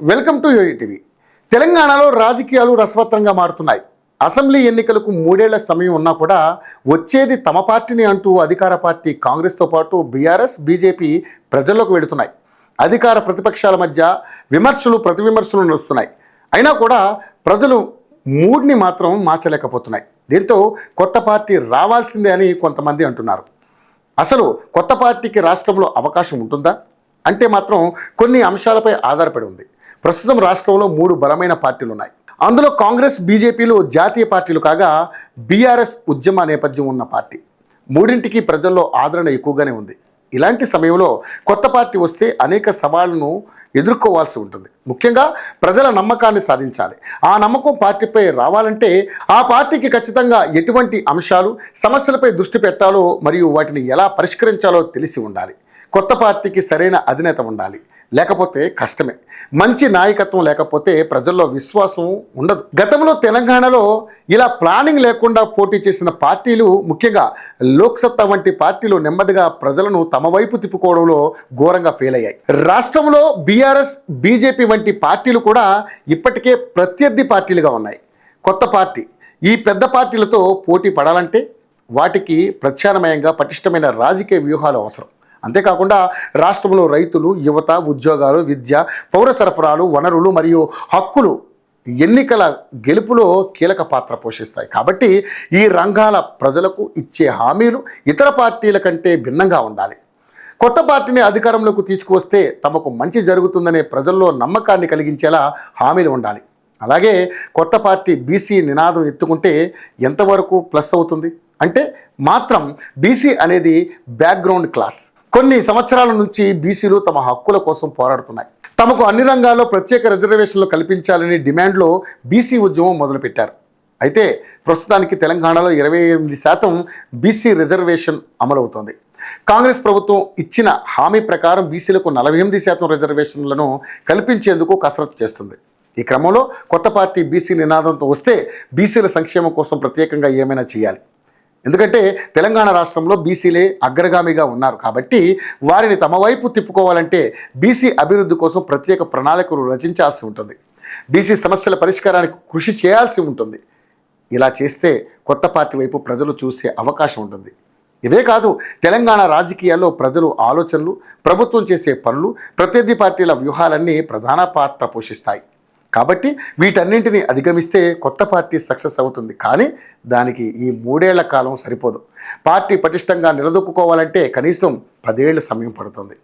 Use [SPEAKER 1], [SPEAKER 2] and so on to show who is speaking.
[SPEAKER 1] Welcome to యూఈటీవీ. తెలంగాణలో రాజకీయాలు రసవత్రంగా మారుతున్నాయి. అసెంబ్లీ ఎన్నికలకు 3 ఏళ్ల సమయం ఉన్నా కూడా వచ్చేది తమ పార్టీని అంటూ అధికార పార్టీ కాంగ్రెస్తో పాటు బీఆర్ఎస్, బీజేపీ ప్రజల్లోకి వెళుతున్నాయి. అధికార ప్రతిపక్షాల మధ్య విమర్శలు ప్రతివిమర్శలు నడుస్తున్నాయి. అయినా కూడా ప్రజలు మూడ్ని మాత్రం మార్చలేకపోతున్నాయి. దీంతో కొత్త పార్టీ రావాల్సిందే అని కొంతమంది అంటున్నారు. అసలు కొత్త పార్టీకి రాష్ట్రంలో అవకాశం ఉంటుందా అంటే మాత్రం కొన్ని అంశాలపై ఆధారపడి ఉంది. ప్రస్తుతం రాష్ట్రంలో 3 బలమైన పార్టీలు ఉన్నాయి. అందులో కాంగ్రెస్, బీజేపీలు జాతీయ పార్టీలు కాగా బీఆర్ఎస్ ఉద్యమ నేపథ్యం ఉన్న పార్టీ. మూడింటికి ప్రజల్లో ఆదరణ ఎక్కువగానే ఉంది. ఇలాంటి సమయంలో కొత్త పార్టీ వస్తే అనేక సవాళ్లను ఎదుర్కోవాల్సి ఉంటుంది. ముఖ్యంగా ప్రజల నమ్మకాన్ని సాధించాలి. ఆ నమ్మకం పార్టీపై రావాలంటే ఆ పార్టీకి ఖచ్చితంగా ఎటువంటి అంశాలు, సమస్యలపై దృష్టి పెట్టాలో మరియు వాటిని ఎలా పరిష్కరించాలో తెలిసి ఉండాలి. కొత్త పార్టీకి సరైన అధినేత ఉండాలి, లేకపోతే కష్టమే. మంచి నాయకత్వం లేకపోతే ప్రజల్లో విశ్వాసం ఉండదు. గతంలో తెలంగాణలో ఇలా ప్లానింగ్ లేకుండా పోటీ చేసిన పార్టీలు, ముఖ్యంగా లోక్సత్తా వంటి పార్టీలు నెమ్మదిగా ప్రజలను తమ వైపు తిప్పుకోవడంలో ఘోరంగా ఫెయిల్ అయ్యాయి. రాష్ట్రంలో బీఆర్ఎస్, బీజేపీ వంటి పార్టీలు కూడా ఇప్పటికే ప్రత్యర్థి పార్టీలుగా ఉన్నాయి. కొత్త పార్టీ ఈ పెద్ద పార్టీలతో పోటీ పడాలంటే వాటికి ప్రత్యామ్నాయంగా పటిష్టమైన రాజకీయ వ్యూహాలు అవసరం. అంతేకాకుండా రాష్ట్రంలో రైతులు, యువత, ఉద్యోగాలు, విద్య, పౌర సరఫరాలు, వనరులు మరియు హక్కులు ఎన్నికల గెలుపులో కీలక పాత్ర పోషిస్తాయి. కాబట్టి ఈ రంగాల ప్రజలకు ఇచ్చే హామీలు ఇతర పార్టీల కంటే భిన్నంగా ఉండాలి. కొత్త పార్టీని అధికారంలోకి తీసుకువస్తే తమకు మంచి జరుగుతుందనే ప్రజల్లో నమ్మకాన్ని కలిగించేలా హామీలు ఉండాలి. అలాగే కొత్త పార్టీ బీసీ నినాదం ఎత్తుకుంటే ఎంతవరకు ప్లస్ అవుతుంది అంటే మాత్రం బీసీ అనేది బ్యాక్గ్రౌండ్ క్లాస్. కొన్ని సంవత్సరాల నుంచి బీసీలు తమ హక్కుల కోసం పోరాడుతున్నాయి. తమకు అన్ని రంగాల్లో ప్రత్యేక రిజర్వేషన్లు కల్పించాలని డిమాండ్లో బీసీ ఉద్యమం మొదలుపెట్టారు. అయితే ప్రస్తుతానికి తెలంగాణలో 28% బీసీ రిజర్వేషన్ అమలవుతోంది. కాంగ్రెస్ ప్రభుత్వం ఇచ్చిన హామీ ప్రకారం బీసీలకు 48% రిజర్వేషన్లను కల్పించేందుకు కసరత్తు చేస్తుంది. ఈ క్రమంలో కొత్త పార్టీ బీసీ నినాదంతో వస్తే బీసీల సంక్షేమం కోసం ప్రత్యేకంగా ఏమైనా చేయాలి. ఎందుకంటే తెలంగాణ రాష్ట్రంలో బీసీలే అగ్రగామిగా ఉన్నారు కాబట్టి వారిని తమ వైపు తిప్పుకోవాలంటే బీసీ అభివృద్ధి కోసం ప్రత్యేక ప్రణాళికలు రచించాల్సి ఉంటుంది. బీసీ సమస్యల పరిష్కారానికి కృషి చేయాల్సి ఉంటుంది. ఇలా చేస్తే కొత్త పార్టీ వైపు ప్రజలు చూసే అవకాశం ఉంటుంది. ఇవే కాదు, తెలంగాణ రాజకీయాల్లో ప్రజలు ఆలోచనలు, ప్రభుత్వం చేసే పనులు, ప్రత్యర్థి పార్టీల వ్యూహాలన్నీ ప్రధాన పాత్ర పోషిస్తాయి. కాబట్టి వీటన్నింటినీ అధిగమిస్తే కొత్త పార్టీ సక్సెస్ అవుతుంది. కానీ దానికి ఈ 3 ఏళ్ల కాలం సరిపోదు. పార్టీ పటిష్టంగా నిలదొక్కుకోవాలంటే కనీసం 10 ఏళ్ల సమయం పడుతుంది.